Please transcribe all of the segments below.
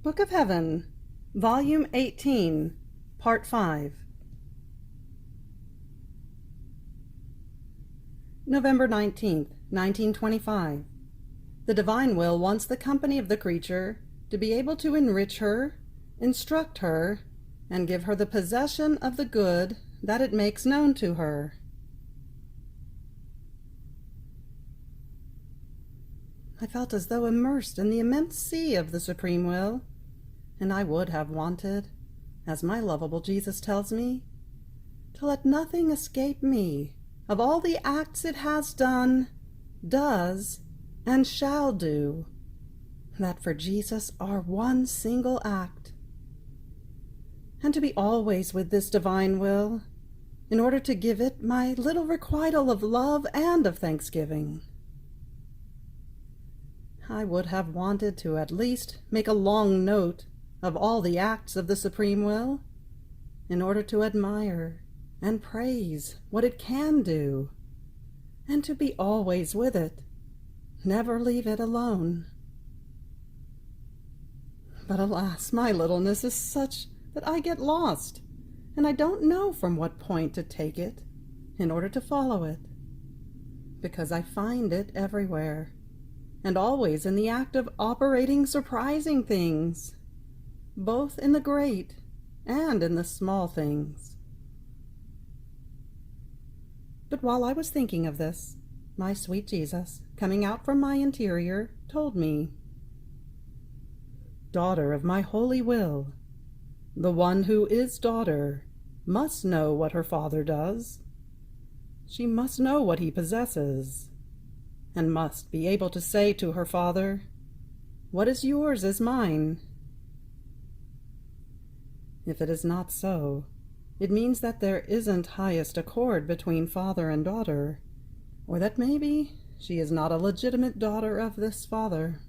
Book of Heaven, Volume 18, Part 5. November 19th, 1925. The divine will wants the company of the creature to be able to enrich her, instruct her, and give her the possession of the good that it makes known to her. I felt as though immersed in the immense sea of the Supreme Will, and I would have wanted, as my lovable Jesus tells me, to let nothing escape me of all the acts it has done, does, and shall do, that for Jesus are one single act, and to be always with this divine will, in order to give it my little requital of love and of thanksgiving. I would have wanted to at least make a long note of all the acts of the Supreme Will, in order to admire and praise what it can do, and to be always with it, never leave it alone. But alas, my littleness is such that I get lost, and I don't know from what point to take it in order to follow it, because I find it everywhere, and always in the act of operating surprising things, both in the great and in the small things. But while I was thinking of this, my sweet Jesus, coming out from my interior, told me, "Daughter of my holy will, the one who is daughter must know what her Father does. She must know what he possesses, and must be able to say to her Father, 'What is yours is mine.' If it is not so, it means that there isn't highest accord between father and daughter, or that maybe she is not a legitimate daughter of this Father.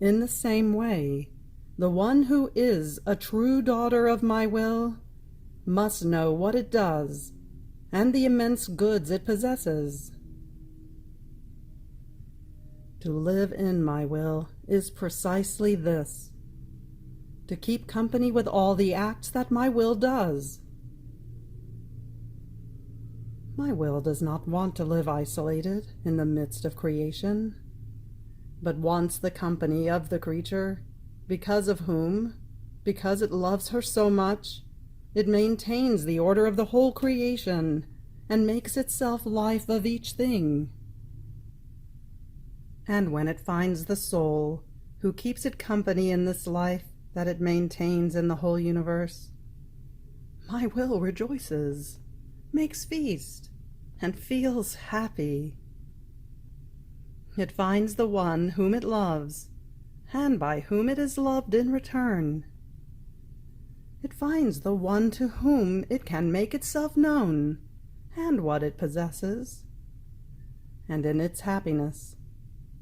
In the same way, the one who is a true daughter of my will must know what it does and the immense goods it possesses. To live in my will is precisely this: to keep company with all the acts that my will does. My will does not want to live isolated in the midst of creation, but wants the company of the creature, because of whom, because it loves her so much, it maintains the order of the whole creation and makes itself life of each thing. And when it finds the soul who keeps it company in this life that it maintains in the whole universe, my will rejoices, makes feast, and feels happy. It finds the one whom it loves, and by whom it is loved in return. It finds the one to whom it can make itself known, and what it possesses. And in its happiness,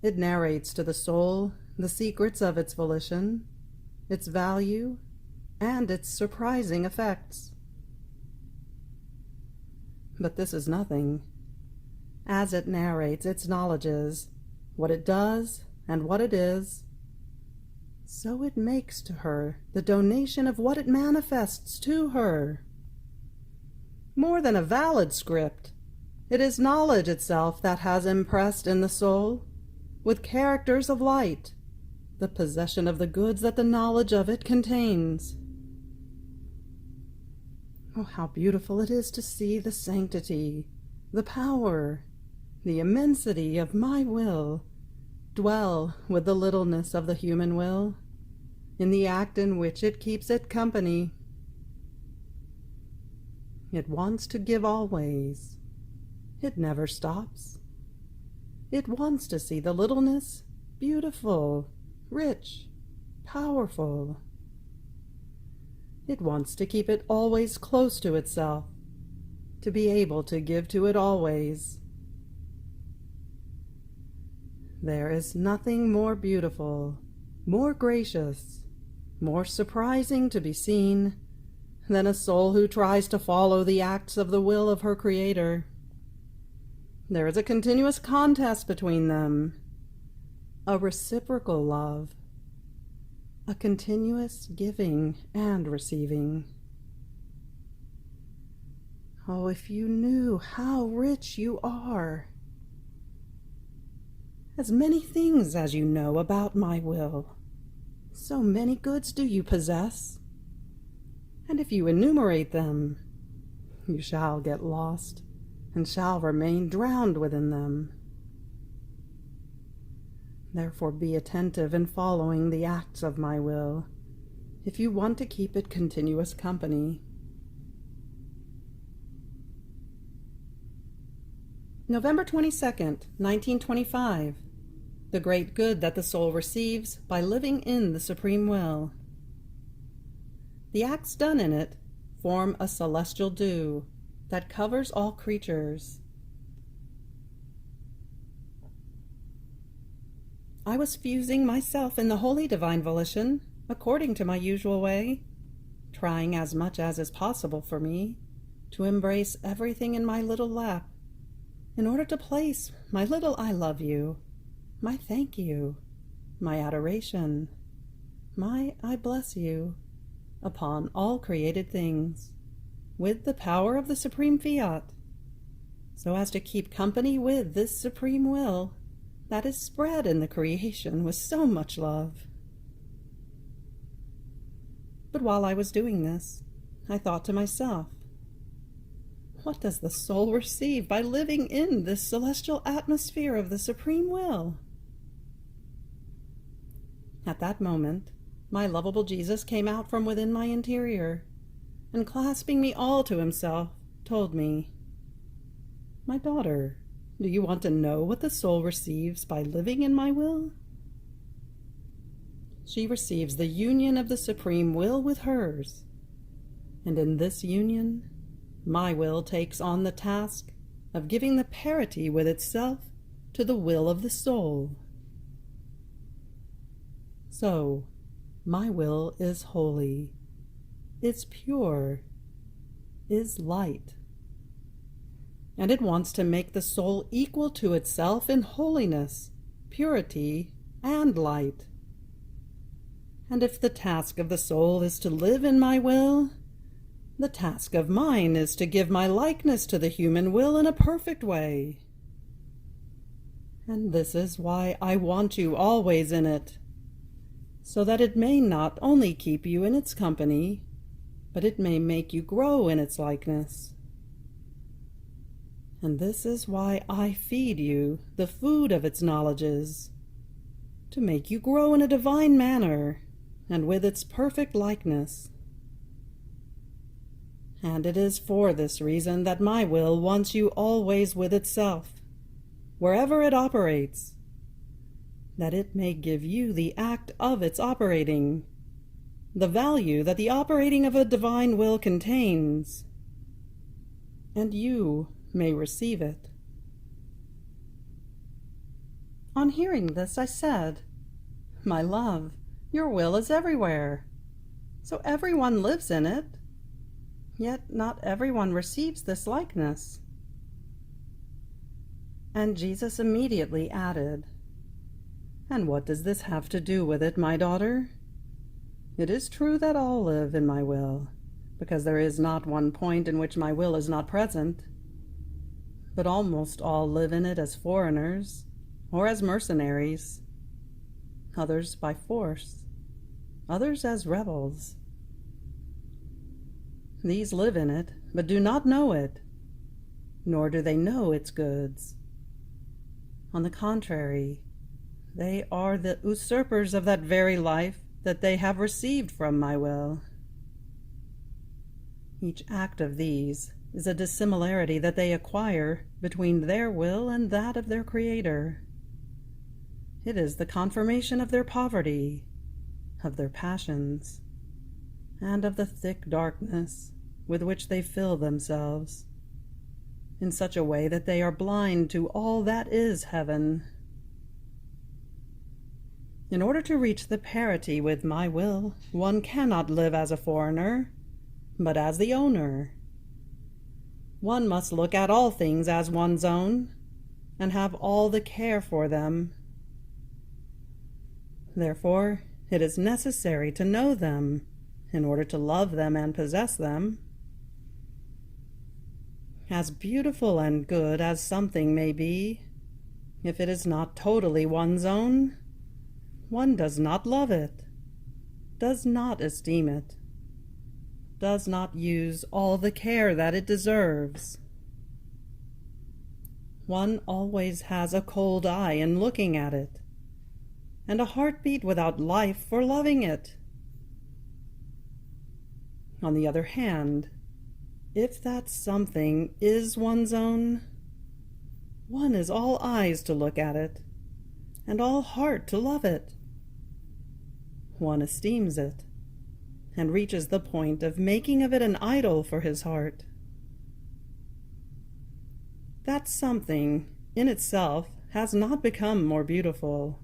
it narrates to the soul the secrets of its volition, its value, and its surprising effects. But this is nothing. As it narrates its knowledges, what it does and what it is, so it makes to her the donation of what it manifests to her. More than a valid script, it is knowledge itself that has impressed in the soul, with characters of light, the possession of the goods that the knowledge of it contains. Oh, how beautiful it is to see the sanctity, the power, the immensity of my will dwell with the littleness of the human will, in the act in which it keeps it company. It wants to give always. It never stops. It wants to see the littleness beautiful, rich, powerful. It wants to keep it always close to itself, to be able to give to it always. There is nothing more beautiful, more gracious, more surprising to be seen than a soul who tries to follow the acts of the will of her Creator. There is a continuous contest between them. a reciprocal love, a continuous giving and receiving. Oh, if you knew how rich you are! As many things as you know about my will, so many goods do you possess. And if you enumerate them, you shall get lost and shall remain drowned within them. Therefore be attentive in following the acts of my will, if you want to keep it continuous company. November 22nd, 1925. The great good that the soul receives by living in the supreme will. The acts done in it form a celestial dew that covers all creatures. I was fusing myself in the holy divine volition, according to my usual way, trying as much as is possible for me to embrace everything in my little lap, in order to place my little I love you, my thank you, my adoration, my I bless you, upon all created things, with the power of the supreme Fiat, so as to keep company with this supreme will that is spread in the creation with so much love. But while I was doing this, I thought to myself, what does the soul receive by living in this celestial atmosphere of the supreme will? At that moment, my lovable Jesus came out from within my interior, and clasping me all to himself, told me, "My daughter, do you want to know what the soul receives by living in my will? She receives the union of the supreme will with hers, and in this union, my will takes on the task of giving the parity with itself to the will of the soul. So, my will is holy, is pure, is light, and it wants to make the soul equal to itself in holiness, purity, and light. And if the task of the soul is to live in my will, the task of mine is to give my likeness to the human will in a perfect way. And this is why I want you always in it, so that it may not only keep you in its company, but it may make you grow in its likeness. And this is why I feed you the food of its knowledges, to make you grow in a divine manner, and with its perfect likeness. And it is for this reason that my will wants you always with itself, wherever it operates, that it may give you the act of its operating, the value that the operating of a divine will contains, and you may receive it." On hearing this, I said, "My love, your will is everywhere, so everyone lives in it, yet not everyone receives this likeness." And Jesus immediately added, "And what does this have to do with it, my daughter? It is true that all live in my will, because there is not one point in which my will is not present. But almost all live in it as foreigners, or as mercenaries, others by force, others as rebels. These live in it, but do not know it, nor do they know its goods. On the contrary, they are the usurpers of that very life that they have received from my will. Each act of these is a dissimilarity that they acquire between their will and that of their Creator. It is the confirmation of their poverty, of their passions, and of the thick darkness with which they fill themselves, in such a way that they are blind to all that is heaven. In order to reach the parity with my will, one cannot live as a foreigner, but as the owner. One must look at all things as one's own, and have all the care for them. Therefore, it is necessary to know them in order to love them and possess them. As beautiful and good as something may be, if it is not totally one's own, one does not love it, does not esteem it, does not use all the care that it deserves. One always has a cold eye in looking at it, and a heartbeat without life for loving it. On the other hand, if that something is one's own, one is all eyes to look at it, and all heart to love it. One esteems it, and reaches the point of making of it an idol for his heart. That something, in itself, has not become more beautiful.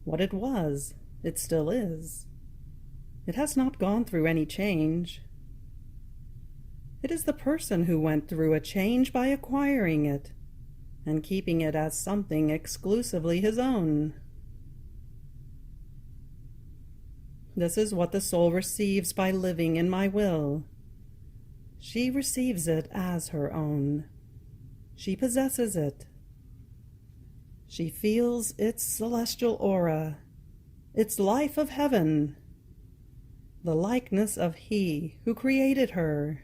What it was, it still is. It has not gone through any change. It is the person who went through a change by acquiring it, and keeping it as something exclusively his own. This is what the soul receives by living in my will. She receives it as her own. She possesses it. She feels its celestial aura, its life of heaven, the likeness of He who created her.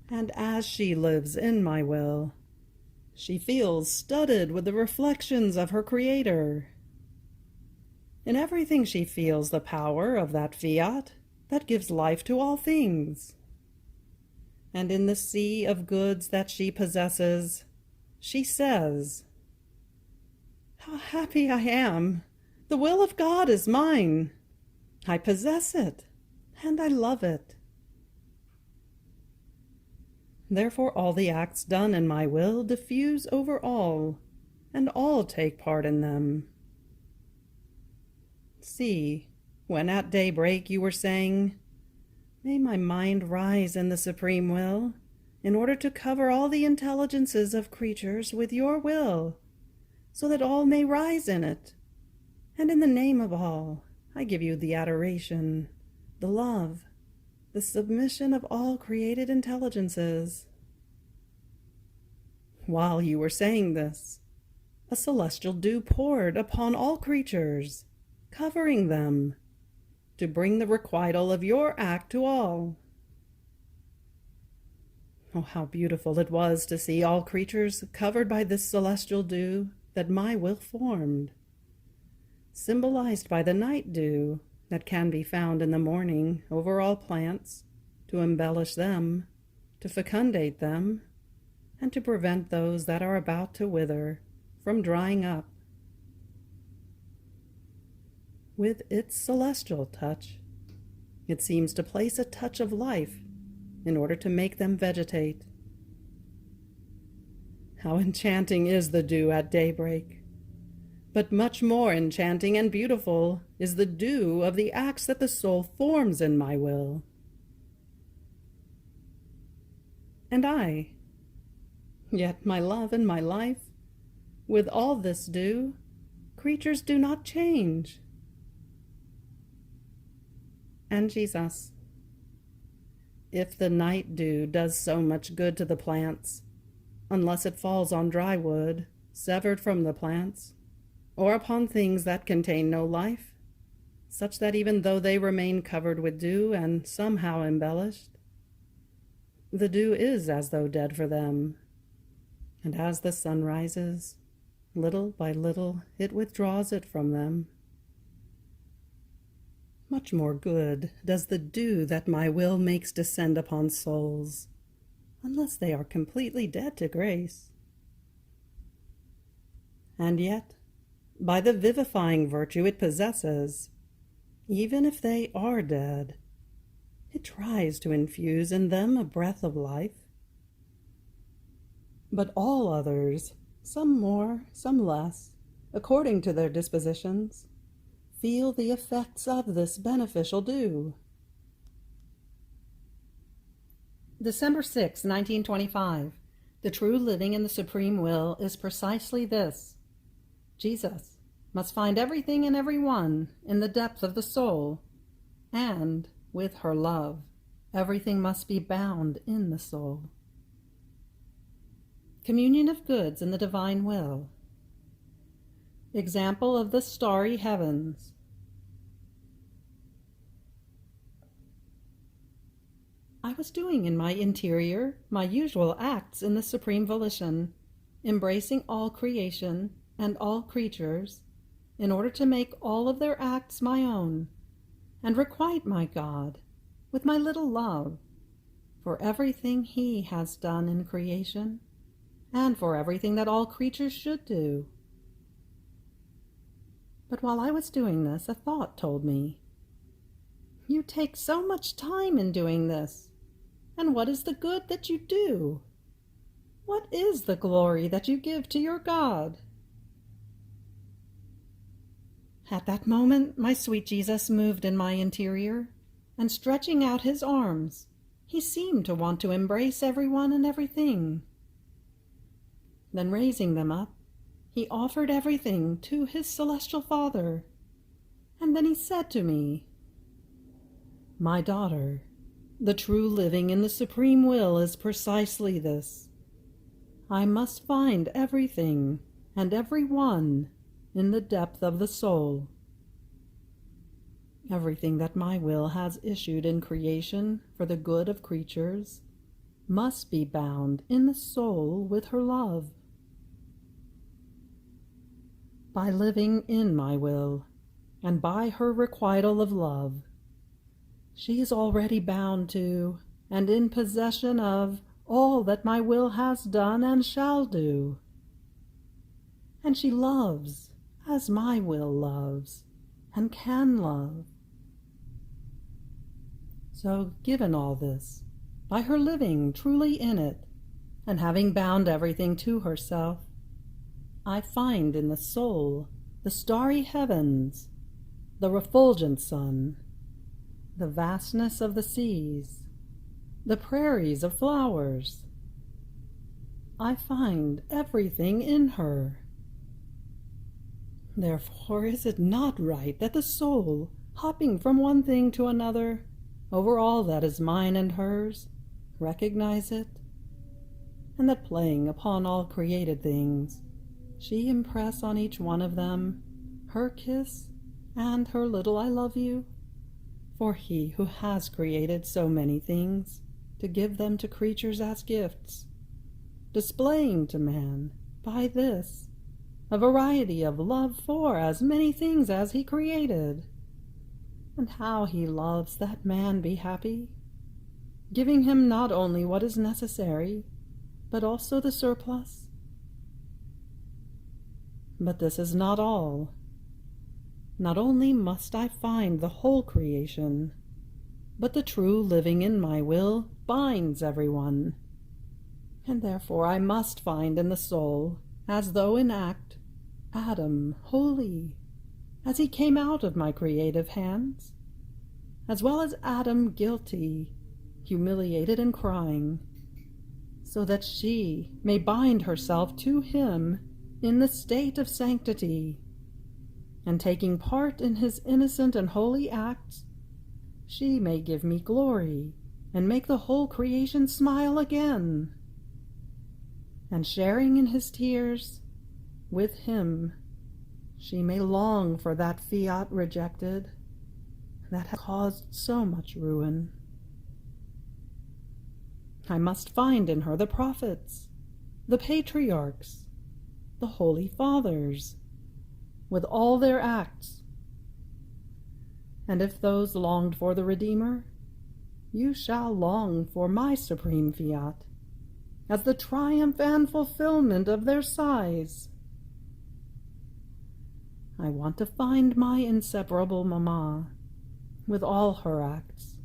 And as she lives in my will, she feels studded with the reflections of her Creator. In everything she feels the power of that Fiat that gives life to all things. And in the sea of goods that she possesses, she says, "How happy I am! The will of God is mine. I possess it, and I love it." Therefore all the acts done in my will diffuse over all, and all take part in them. See, when at daybreak you were saying, "May my mind rise in the supreme will, in order to cover all the intelligences of creatures with your will, so that all may rise in it. And in the name of all, I give you the adoration, the love, the submission of all created intelligences." While you were saying this, a celestial dew poured upon all creatures, covering them, to bring the requital of your act to all. Oh, how beautiful it was to see all creatures covered by this celestial dew that my will formed, symbolized by the night dew that can be found in the morning over all plants, to embellish them, to fecundate them, and to prevent those that are about to wither from drying up. With its celestial touch, it seems to place a touch of life in order to make them vegetate. How enchanting is the dew at daybreak! But much more enchanting and beautiful is the dew of the acts that the soul forms in my will. And I, yet my love and my life, with all this dew, creatures do not change. And Jesus, if the night dew does so much good to the plants, unless it falls on dry wood, severed from the plants, or upon things that contain no life, such that even though they remain covered with dew and somehow embellished, the dew is as though dead for them, and as the sun rises, little by little it withdraws it from them. Much more good does the dew that my will makes descend upon souls, unless they are completely dead to grace. And yet, by the vivifying virtue it possesses, even if they are dead, it tries to infuse in them a breath of life. But all others, some more, some less, according to their dispositions, feel the effects of this beneficial dew. December 6, 1925. The true living in the Supreme Will is precisely this. Jesus, must find everything and every one in the depth of the soul, and, with her love, everything must be bound in the soul. Communion of goods in the divine will. Example of the starry heavens. I was doing in my interior my usual acts in the supreme volition, embracing all creation and all creatures, in order to make all of their acts my own, and requite my God with my little love for everything He has done in creation, and for everything that all creatures should do. But while I was doing this, a thought told me, "You take so much time in doing this, and what is the good that you do? What is the glory that you give to your God?" At that moment, my sweet Jesus moved in my interior, and stretching out His arms, He seemed to want to embrace everyone and everything. Then raising them up, He offered everything to His celestial Father, and then He said to me, "My daughter, the true living in the supreme will is precisely this. I must find everything and every one in the depth of the soul. Everything that my will has issued in creation for the good of creatures must be bound in the soul with her love. By living in my will, and by her requital of love, she is already bound to and in possession of all that my will has done and shall do. And she loves as my will loves and can love. So, given all this, by her living truly in it, and having bound everything to herself, I find in the soul the starry heavens, the refulgent sun, the vastness of the seas, the prairies of flowers. I find everything in her. Therefore is it not right that the soul, hopping from one thing to another, over all that is mine and hers, recognize it, and that playing upon all created things, she impress on each one of them her kiss and her little I love you? For He who has created so many things to give them to creatures as gifts, displaying to man by this a variety of love for as many things as He created, and how He loves that man be happy, giving him not only what is necessary, but also the surplus. But this is not all. Not only must I find the whole creation, but the true living in my will binds everyone, and therefore I must find in the soul, as though in act, Adam holy, as he came out of my creative hands, as well as Adam guilty, humiliated and crying, so that she may bind herself to him in the state of sanctity, and taking part in his innocent and holy acts, she may give me glory and make the whole creation smile again. And sharing in his tears, with him, she may long for that Fiat rejected that has caused so much ruin. I must find in her the prophets, the patriarchs, the holy fathers, with all their acts. And if those longed for the Redeemer, you shall long for my supreme Fiat, as the triumph and fulfillment of their sighs. I want to find my inseparable Mamma, with all her acts,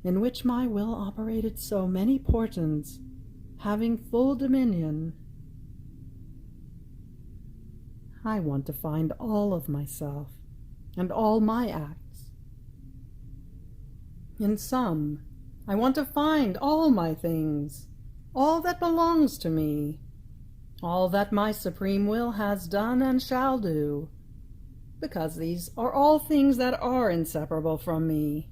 in which my will operated so many portents, having full dominion. I want to find all of myself, and all my acts. In sum, I want to find all my things, all that belongs to me, all that my supreme will has done and shall do, because these are all things that are inseparable from me,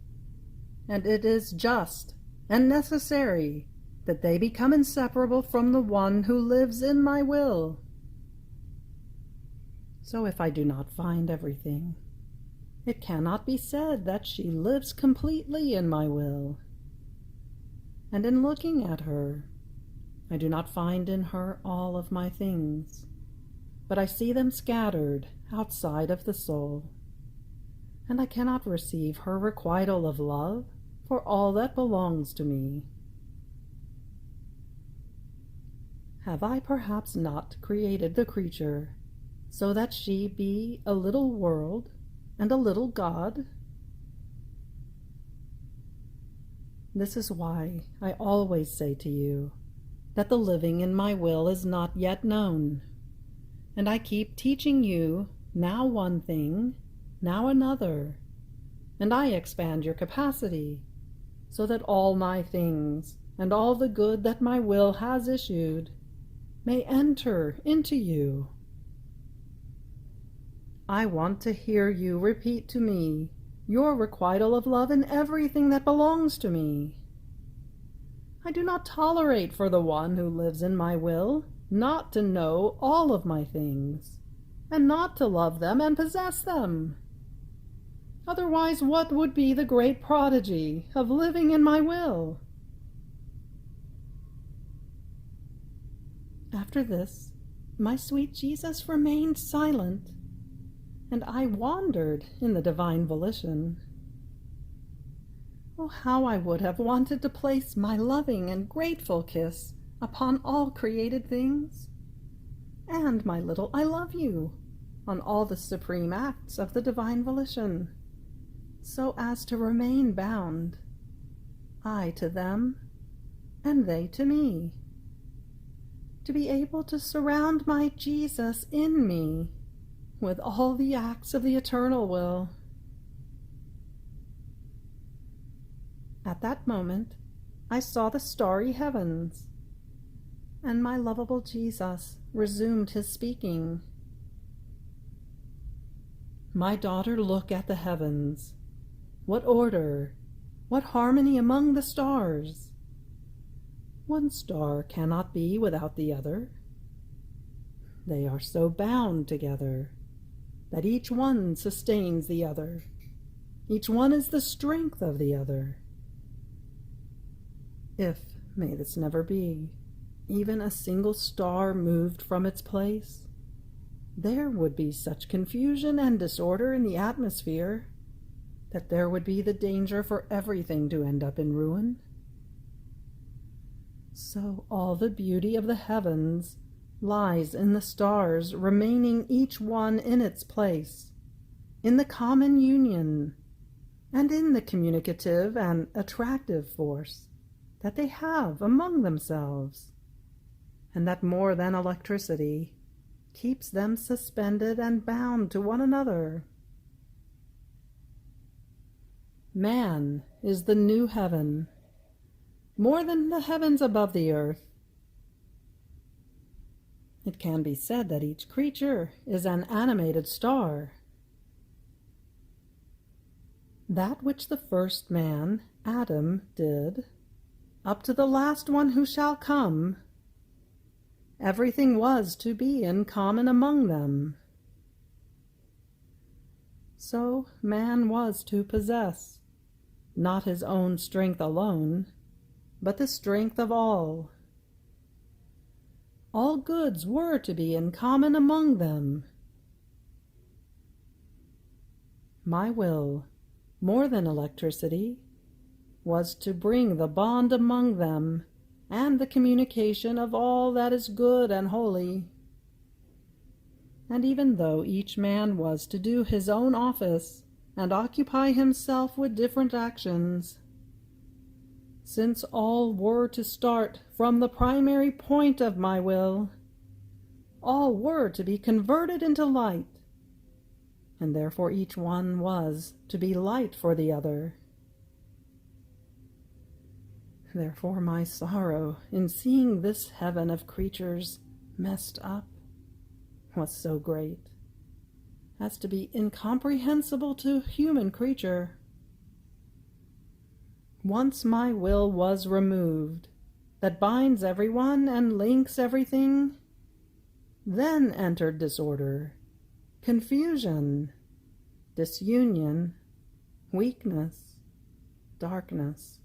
and it is just and necessary that they become inseparable from the one who lives in my will. So if I do not find everything, it cannot be said that she lives completely in my will. And in looking at her, I do not find in her all of my things, but I see them scattered outside of the soul, and I cannot receive her requital of love for all that belongs to me. Have I perhaps not created the creature so that she be a little world and a little God? This is why I always say to you that the living in my will is not yet known, and I keep teaching you now one thing, now another, and I expand your capacity so that all my things and all the good that my will has issued may enter into you. I want to hear you repeat to me your requital of love in everything that belongs to me. I do not tolerate for the one who lives in my will not to know all of my things, and not to love them and possess them. Otherwise, what would be the great prodigy of living in my will? After this, my sweet Jesus remained silent, and I wandered in the divine volition. Oh, how I would have wanted to place my loving and grateful kiss upon all created things, and my little I love you on all the supreme acts of the divine volition, so as to remain bound, I to them, and they to me, to be able to surround my Jesus in me with all the acts of the eternal will. At that moment, I saw the starry heavens, and my lovable Jesus resumed his speaking. My daughter, look at the heavens. What order, what harmony among the stars! One star cannot be without the other. They are so bound together that each one sustains the other. Each one is the strength of the other. If, may this never be, even a single star moved from its place, there would be such confusion and disorder in the atmosphere that there would be the danger for everything to end up in ruin. So all the beauty of the heavens lies in the stars remaining each one in its place, in the common union, and in the communicative and attractive force that they have among themselves, and that more than electricity keeps them suspended and bound to one another. Man is the new heaven, more than the heavens above the earth. It can be said that each creature is an animated star. That which the first man, Adam, did, up to the last one who shall come, everything was to be in common among them. So man was to possess, not his own strength alone, but the strength of all. All goods were to be in common among them. My will, more than electricity, was to bring the bond among them and the communication of all that is good and holy. And even though each man was to do his own office and occupy himself with different actions, since all were to start from the primary point of my will, all were to be converted into light, and therefore each one was to be light for the other. Therefore my sorrow in seeing this heaven of creatures messed up was so great, as to be incomprehensible to human creature. Once my will was removed, that binds everyone and links everything, then entered disorder, confusion, disunion, weakness, darkness.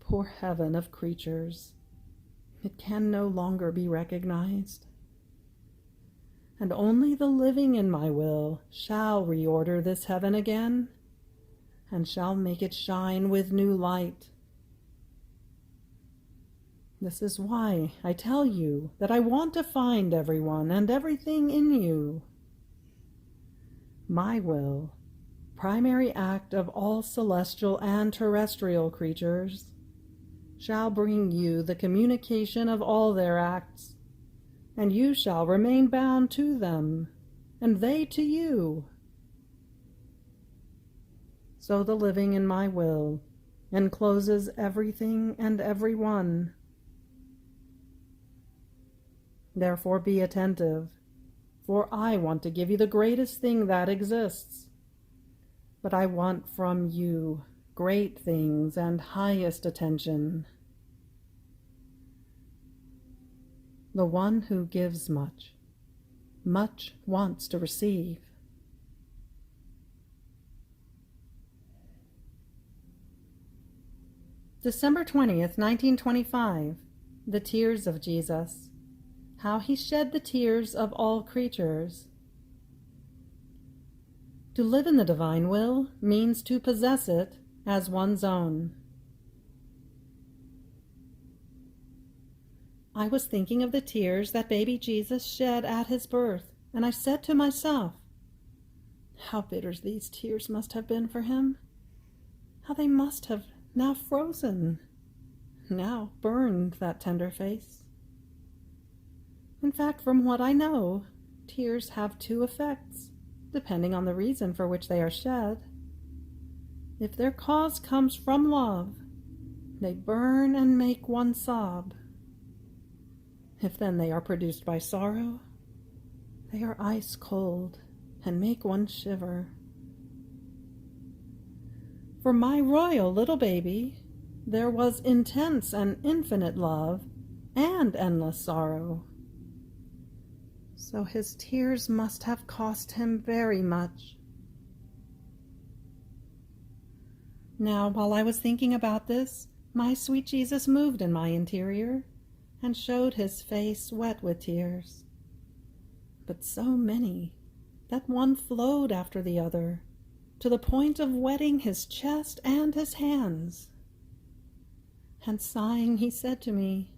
Poor heaven of creatures, it can no longer be recognized. And only the living in my will shall reorder this heaven again, and shall make it shine with new light. This is why I tell you that I want to find everyone and everything in you. My will, primary act of all celestial and terrestrial creatures, shall bring you the communication of all their acts, and you shall remain bound to them, and they to you. So the living in my will encloses everything and everyone. Therefore be attentive, for I want to give you the greatest thing that exists. But I want from you great things and highest attention. The one who gives much, much wants to receive. December 20th, 1925. The Tears of Jesus. How he shed the tears of all creatures. To live in the divine will means to possess it as one's own. I was thinking of the tears that baby Jesus shed at his birth, and I said to myself, how bitter these tears must have been for him. How they must have now frozen, now burned that tender face. In fact, from what I know, tears have two effects, depending on the reason for which they are shed. If their cause comes from love, they burn and make one sob. If then they are produced by sorrow, they are ice cold and make one shiver. For my royal little baby, there was intense and infinite love and endless sorrow. So his tears must have cost him very much. Now, while I was thinking about this, my sweet Jesus moved in my interior and showed his face wet with tears. But so many that one flowed after the other, to the point of wetting his chest and his hands. And sighing, he said to me,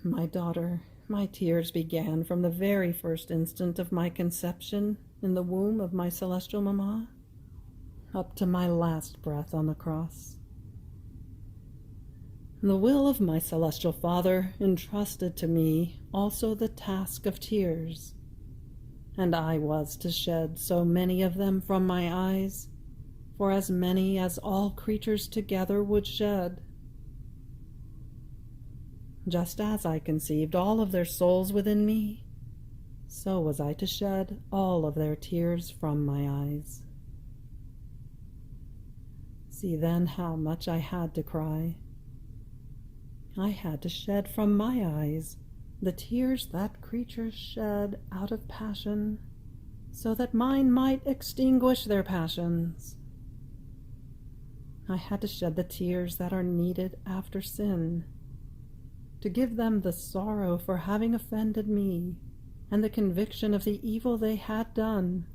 "My daughter, my tears began from the very first instant of my conception in the womb of my celestial mamma, up to my last breath on the cross. The will of my celestial Father entrusted to me also the task of tears, and I was to shed so many of them from my eyes, for as many as all creatures together would shed. Just as I conceived all of their souls within me, so was I to shed all of their tears from my eyes. See then how much I had to cry. I had to shed from my eyes the tears that creatures shed out of passion, so that mine might extinguish their passions. I had to shed the tears that are needed after sin, to give them the sorrow for having offended me, and the conviction of the evil they had done,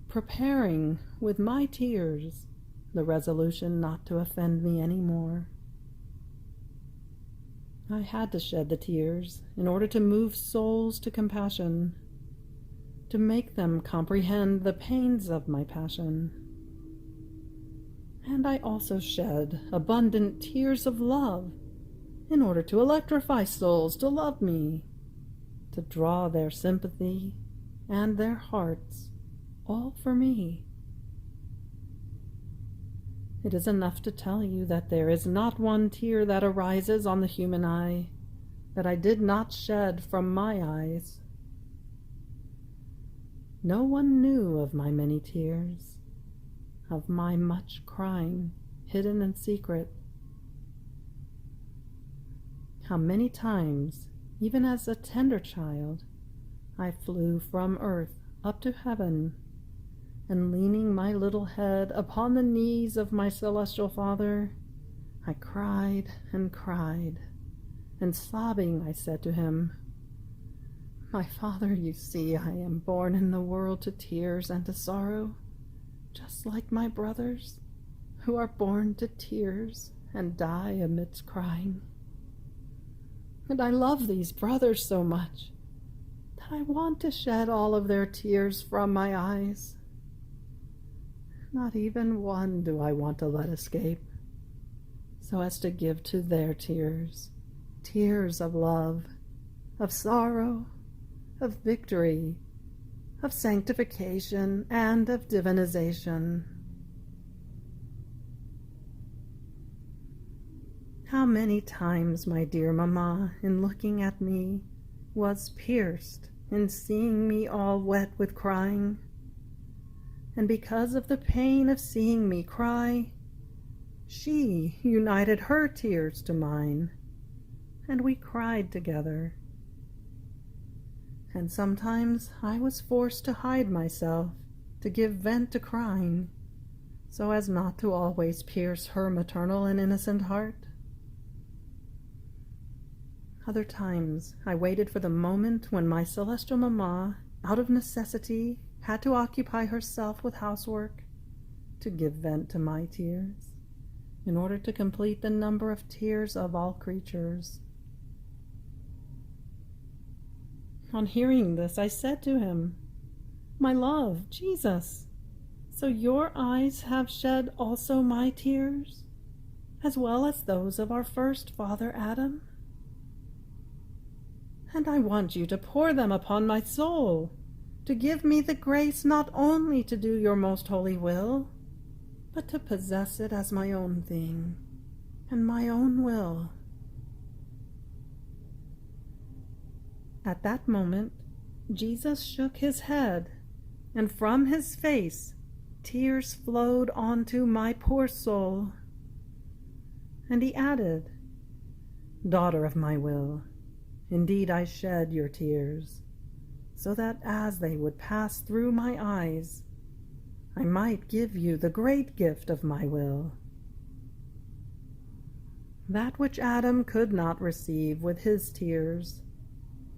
preparing, with my tears, the resolution not to offend me any more. I had to shed the tears in order to move souls to compassion, to make them comprehend the pains of my passion. And I also shed abundant tears of love, in order to electrify souls to love me, to draw their sympathy and their hearts all for me. It is enough to tell you that there is not one tear that arises on the human eye that I did not shed from my eyes. No one knew of my many tears, of my much crying, hidden in secret. How many times, even as a tender child, I flew from earth up to heaven, and leaning my little head upon the knees of my celestial Father, I cried, and sobbing I said to him, "My Father, you see I am born in the world to tears and to sorrow, just like my brothers, who are born to tears and die amidst crying. And I love these brothers so much that I want to shed all of their tears from my eyes. Not even one do I want to let escape, so as to give to their tears, tears of love, of sorrow, of victory, of sanctification, and of divinization." How many times, my dear mamma, in looking at me, was pierced in seeing me all wet with crying, and because of the pain of seeing me cry, she united her tears to mine, and we cried together. And sometimes I was forced to hide myself, to give vent to crying, so as not to always pierce her maternal and innocent heart. Other times I waited for the moment when my celestial mamma, out of necessity, had to occupy herself with housework, to give vent to my tears, in order to complete the number of tears of all creatures. On hearing this, I said to him, "My love, Jesus, so your eyes have shed also my tears, as well as those of our first father Adam? And I want you to pour them upon my soul, to give me the grace not only to do your most holy will, but to possess it as my own thing and my own will." At that moment, Jesus shook his head, and from his face tears flowed onto my poor soul. And he added, "Daughter of my will, indeed I shed your tears, so that as they would pass through my eyes, I might give you the great gift of my will. That which Adam could not receive with his tears,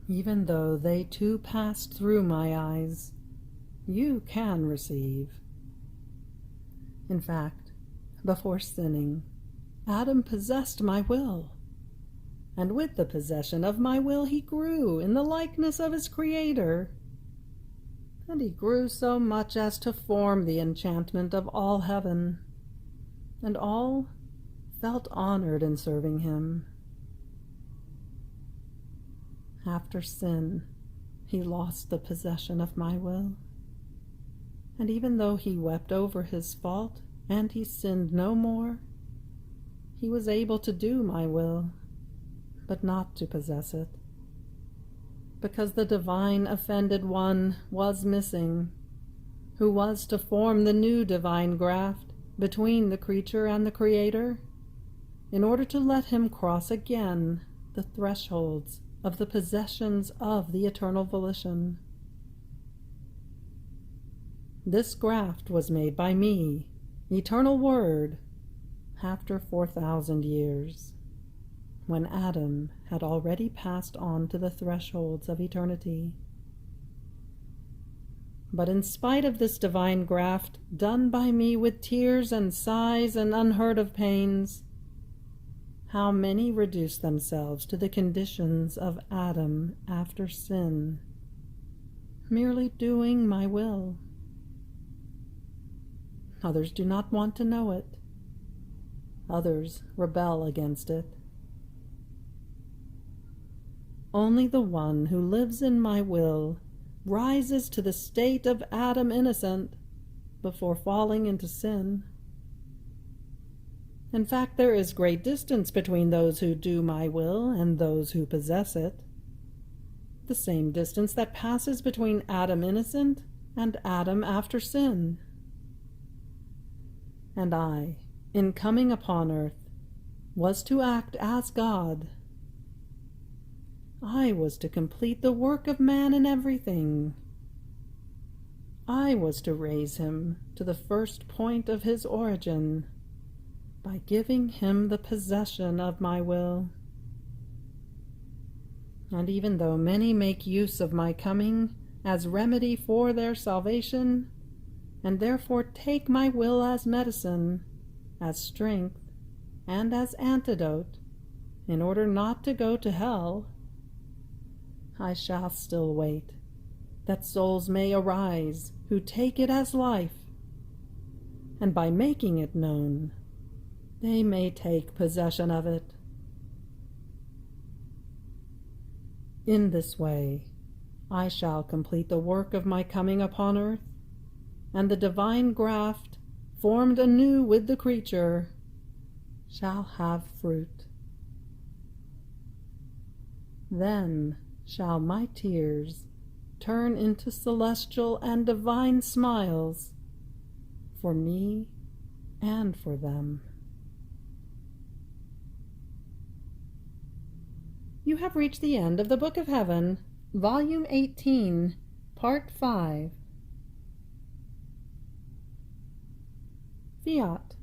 even though they too passed through my eyes, you can receive. In fact, before sinning, Adam possessed my will, and with the possession of my will he grew in the likeness of his Creator. And he grew so much as to form the enchantment of all heaven, and all felt honored in serving him. After sin, he lost the possession of my will, and even though he wept over his fault and he sinned no more, he was able to do my will, but not to possess it, because the divine offended one was missing, who was to form the new divine graft between the creature and the Creator, in order to let him cross again the thresholds of the possessions of the eternal volition. This graft was made by me, eternal Word, after 4,000 years, when Adam had already passed on to the thresholds of eternity. But in spite of this divine graft done by me with tears and sighs and unheard of pains, how many reduce themselves to the conditions of Adam after sin, merely doing my will. Others do not want to know it. Others rebel against it. Only the one who lives in my will rises to the state of Adam innocent before falling into sin. In fact, there is great distance between those who do my will and those who possess it. The same distance that passes between Adam innocent and Adam after sin. And I, in coming upon earth, was to act as God. I was to complete the work of man in everything. I was to raise him to the first point of his origin by giving him the possession of my will. And even though many make use of my coming as remedy for their salvation, and therefore take my will as medicine, as strength, and as antidote, in order not to go to hell, I shall still wait, that souls may arise who take it as life, and by making it known, they may take possession of it. In this way, I shall complete the work of my coming upon earth, and the divine graft, formed anew with the creature, shall have fruit. Then shall my tears turn into celestial and divine smiles for me and for them. You have reached the end of the Book of Heaven, Volume 18, Part 5. Fiat.